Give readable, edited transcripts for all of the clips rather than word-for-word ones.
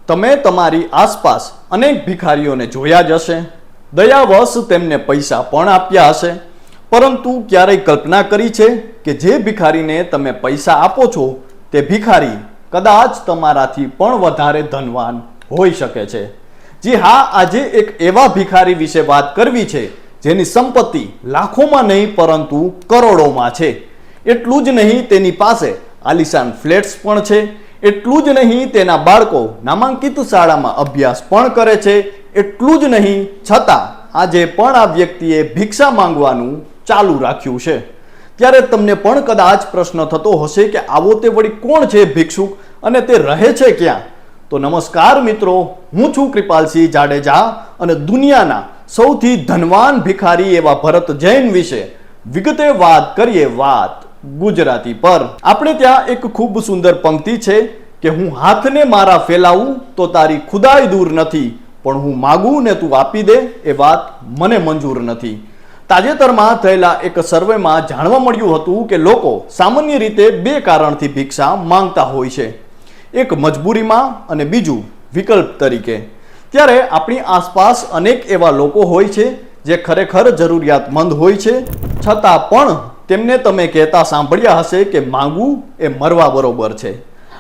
તમે તમારી આસપાસ અનેક ભિખારીઓને જોયા જ હશે, દયાવશ તેમને પૈસા પણ આપ્યા હશે, પરંતુ ક્યારેય કલ્પના કરી છે કે જે ભિખારીને તમે પૈસા આપો છો તે ભિખારી કદાચ તમારાથી પણ વધારે ધનવાન હોઈ શકે છે? જી હા, આજે એક એવા ભિખારી વિશે વાત કરવી છે જેની સંપત્તિ લાખોમાં નહીં પરંતુ કરોડોમાં છે. એટલું જ નહીં, તેની પાસે આલિશાન ફ્લેટ્સ પણ છે. એટલું જ નહીં, તેના બાળકો નામાંકિત શાળામાં અભ્યાસ પણ કરે છે. એટલું જ નહીં, છતાં આજે પણ આ વ્યક્તિએ ભિક્ષા માંગવાનું ચાલુ રાખ્યું છે. ત્યારે તમને પણ કદાચ પ્રશ્ન થતો હશે કે આવો તે વળી કોણ છે ભિક્ષુક અને તે રહે છે ક્યાં? તો નમસ્કાર મિત્રો, હું છું કૃપાલસિંહ જાડેજા અને દુનિયાના સૌથી ધનવાન ભિખારી એવા ભરત જૈન વિશે વિગતે વાત કરીએ. વાત ગુજરાતી પર. આપણે ત્યાં એક ખૂબ સુંદર પંક્તિ છે કે હું હાથને મારા ફેલાવું તો તારી ખુદાઈ દૂર નથી, પણ હું માગું ને તું આપી દે એ વાત મને મંજૂર નથી. તાજેતરમાં થયેલા એક સર્વેમાં જાણવા મળ્યું હતું કે લોકો સામાન્ય રીતે બે કારણથી ભિક્ષા માંગતા હોય છે, એક મજબૂરીમાં અને બીજું વિકલ્પ તરીકે. ત્યારે આપણી આસપાસ અનેક એવા લોકો હોય છે જે ખરેખર જરૂરિયાતમંદ હોય છે, છતાં પણ તેમને તમે કહેતા સાંભળ્યા હશે કે માંગવું એ મરવા બરોબર છે.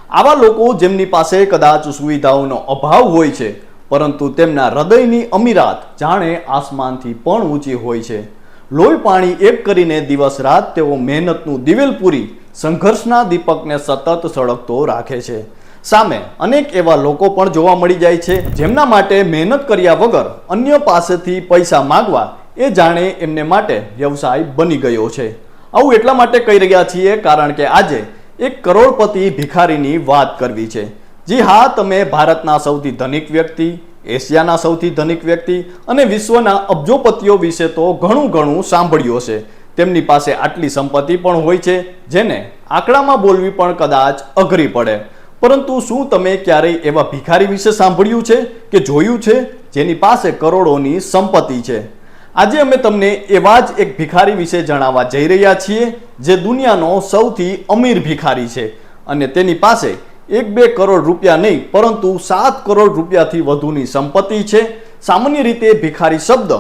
આવા લોકો જેમની પાસે કદાચ સુવિધાઓનો અભાવ હોય છે, પરંતુ તેમના હૃદયની અમીરાત જાણે આસમાનથી પણ ઊંચી હોય છે. લોહી પાણી એક કરીને દિવસ રાત તેઓ મહેનતનું દિવેલ પૂરી સંઘર્ષના દીપકને સતત સળગતો રાખે છે. સામે અનેક એવા લોકો પણ જોવા મળી જાય છે જેમના માટે મહેનત કર્યા વગર અન્ય પાસેથી પૈસા માંગવા એ જાણે એમને માટે વ્યવસાય બની ગયો છે. આવું એટલા માટે કહી રહ્યા છીએ કારણ કે આજે એક કરોડપતિ ભિખારીની વાત કરવી છે. જી હા, તમે ભારતના સૌથી ધનિક વ્યક્તિ, એશિયાના સૌથી ધનિક વ્યક્તિ અને વિશ્વના અબજોપતિઓ વિશે તો ઘણું સાંભળ્યું હશે. તેમની પાસે આટલી સંપત્તિ પણ હોય છે જેને આંકડામાં બોલવી પણ કદાચ અઘરી પડે. પરંતુ શું તમે ક્યારેય એવા ભિખારી વિશે સાંભળ્યું છે કે જોયું છે જેની પાસે કરોડોની સંપત્તિ છે? આજે અમે તમને એવા જ એક ભિખારી વિશે જણાવવા જઈ રહ્યા છીએ જે દુનિયાનો સૌથી અમીર ભિખારી છે અને તેની પાસે 1-2 કરોડ રૂપિયા નહીં પરંતુ 7 કરોડ રૂપિયાથી વધુની સંપત્તિ છે. સામાન્ય રીતે ભિખારી શબ્દ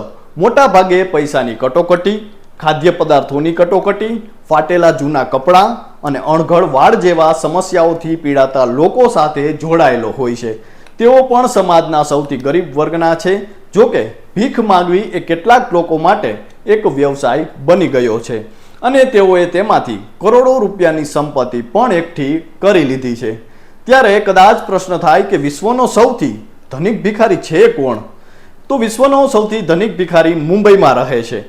મોટા ભાગે પૈસાની કટોકટી, ખાદ્ય પદાર્થોની કટોકટી, ફાટેલા જૂના કપડાં અને અણઘડ વાળ જેવા સમસ્યાઓથી પીડાતા લોકો સાથે જોડાયેલો હોય છે. તેઓ પણ સમાજના સૌથી ગરીબ વર્ગના છે. જોકે ભીખ માંગવી એ કેટલાક લોકો માટે એક વ્યવસાય બની ગયો છે અને તેઓએ તેમાંથી કરોડો રૂપિયાની સંપત્તિ પણ એકઠી કરી લીધી છે. ત્યારે કદાચ પ્રશ્ન થાય કે વિશ્વનો સૌથી ધનિક ભિખારી છે કોણ? તો વિશ્વનો સૌથી ધનિક ભિખારી મુંબઈમાં રહે છે.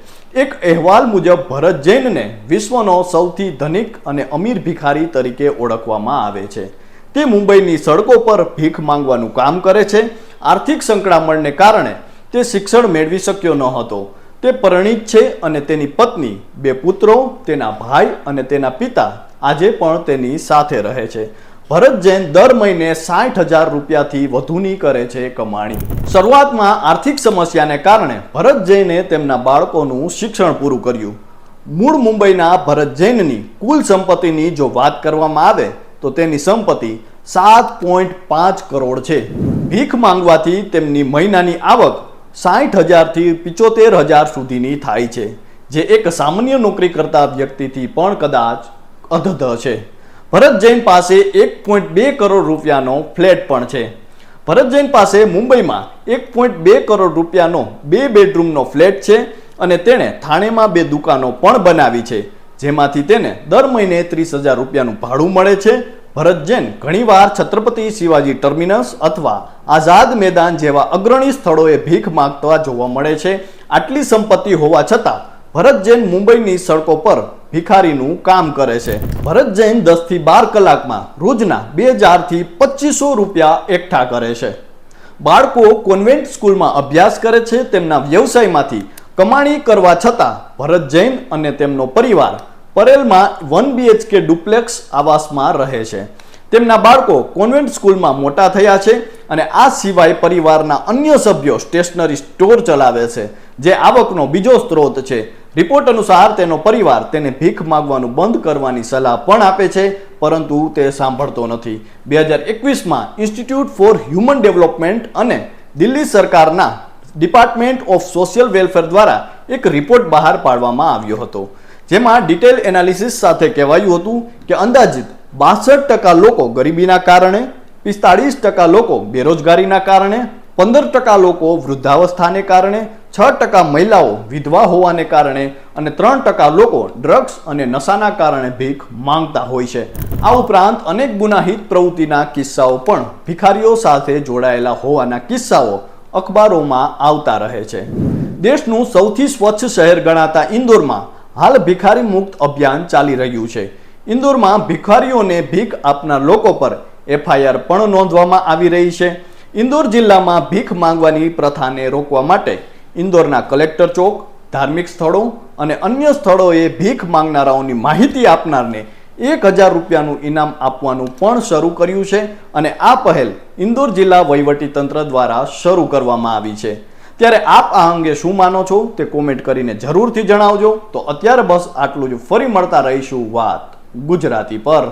એક અહેવાલ મુજબ ભરત જૈનને વિશ્વનો સૌથી ધનિક અને અમીર ભિખારી તરીકે ઓળખવામાં આવે છે. તે મુંબઈની સડકો પર ભીખ માંગવાનું કામ કરે છે. આર્થિક સંકળામણને કારણે તે શિક્ષણ મેળવી શક્યો ન હતો. તે પરિણીત છે અને તેની પત્ની, 2 પુત્રો, તેના ભાઈ અને તેના પિતા આજે પણ તેની સાથે રહે છે. ભરત જૈન દર મહિને 60,000 રૂપિયાથી વધુની કરે છે કમાણી. શરૂઆતમાં આર્થિક સમસ્યાને કારણે ભરત જૈને તેમના બાળકોનું શિક્ષણ પૂરું કર્યું. મૂળ મુંબઈના ભરત જૈનની કુલ સંપત્તિની જો વાત કરવામાં આવે તો તેની સંપત્તિ 7.5 કરોડ છે. ભીખ માંગવાથી તેમની મહિનાની આવક 60,000 થી 75,000 સુધીની થાય છે, જે એક સામાન્ય નોકરી કરતા વ્યક્તિથી પણ કદાચ અધધ છે. ભરત જૈન પાસે 1.2 કરોડ રૂપિયાનો ફ્લેટ પણ છે. ભરત જૈન પાસે મુંબઈમાં 1.2 કરોડ રૂપિયાનો 2 બેડરૂમનો ફ્લેટ છે અને તેણે થાણેમાં 2 દુકાનો પણ બનાવી છે, જેમાંથી તેને દર મહિને 30,000 રૂપિયાનું ભાડું મળે છે. ભરત જૈન ઘણીવાર છત્રપતિ શિવાજી ટર્મિનસ અથવા આઝાદ મેદાન જેવા અગ્રણી સ્થળોએ ભીખ માંગતા જોવા મળે છે. આટલી સંપત્તિ હોવા છતાં ભરત જૈન મુંબઈની સડકો પર ભિખારીનું કામ કરે છે. ભરત જૈન 10 થી 12 કલાકમાં રોજના 2,000 થી 2,500 રૂપિયા એકઠા કરે છે. બાળકો કોન્વેન્ટ સ્કૂલમાં અભ્યાસ કરે છે. તેમના વ્યવસાયમાંથી કમાણી કરવા છતાં ભરત જૈન અને તેમનો પરિવાર પરેલમાં 1 BHK ડુપ્લેક્સ આવાસમાં રહે છે. તેમના બાળકો કોન્વેન્ટ સ્કૂલમાં મોટા થયા છે અને આ સિવાય પરિવારના અન્ય સભ્યો સ્ટેશનરી સ્ટોર ચલાવે છે, જે આવકનો બીજો સ્ત્રોત છે. રિપોર્ટ અનુસાર તેનો પરિવાર તેને ભીખ માંગવાનું બંધ કરવાની સલાહ પણ આપે છે, પરંતુ તે સાંભળતો નથી. 2021માં ઇન્સ્ટિટ્યૂટ ફોર હ્યુમન ડેવલપમેન્ટ અને દિલ્હી સરકારના ડિપાર્ટમેન્ટ ઓફ સોશિયલ વેલફેર દ્વારા એક રિપોર્ટ બહાર પાડવામાં આવ્યો હતો, જેમાં ડિટેલ એનાલિસિસ સાથે કહેવાયું હતું કે અંદાજિત 62% લોકો ગરીબીના કારણે, 45% લોકો બેરોજગારીના કારણે, 15% લોકો વૃદ્ધાવસ્થાને કારણે, 6% મહિલાઓ વિધવા હોવાને કારણે અને 3% લોકો ડ્રગ્સ અને નશાના કારણે ભીખ માંગતા હોય છે. આ ઉપરાંત અનેક ગુનાહિત પ્રવૃત્તિના કિસ્સાઓ પણ ભિખારીઓ સાથે જોડાયેલા હોવાના કિસ્સાઓ અખબારોમાં આવતા રહે છે. દેશનું સૌથી સ્વચ્છ શહેર ગણાતા ઇન્દોરમાં હાલ ભિખારી મુક્ત અભિયાન ચાલી રહ્યું છે. ઇન્દોરમાં ભિખારીઓને ભીખ આપનાર લોકો પર FIR પણ નોંધવામાં આવી રહી છે. ઇન્દોર જિલ્લામાં ભીખ માંગવાની પ્રથાને રોકવા માટે ઇન્દોરના કલેક્ટર ચોક, ધાર્મિક સ્થળો અને અન્ય સ્થળોએ ભીખ માંગનારાઓની માહિતી આપનારને 1000 રૂપિયાનું ઇનામ આપવાનું પણ શરૂ કર્યું છે અને આ પહેલ ઇન્દોર જિલ્લા વહીવટીતંત્ર દ્વારા શરૂ કરવામાં આવી છે. ત્યારે આપ આ અંગે શું માનો છો તે કોમેન્ટ કરીને જરૂરથી જણાવજો. તો અત્યારે બસ આટલું જ. ફરી મળતા રહીશું વાત ગુજરાતી પર.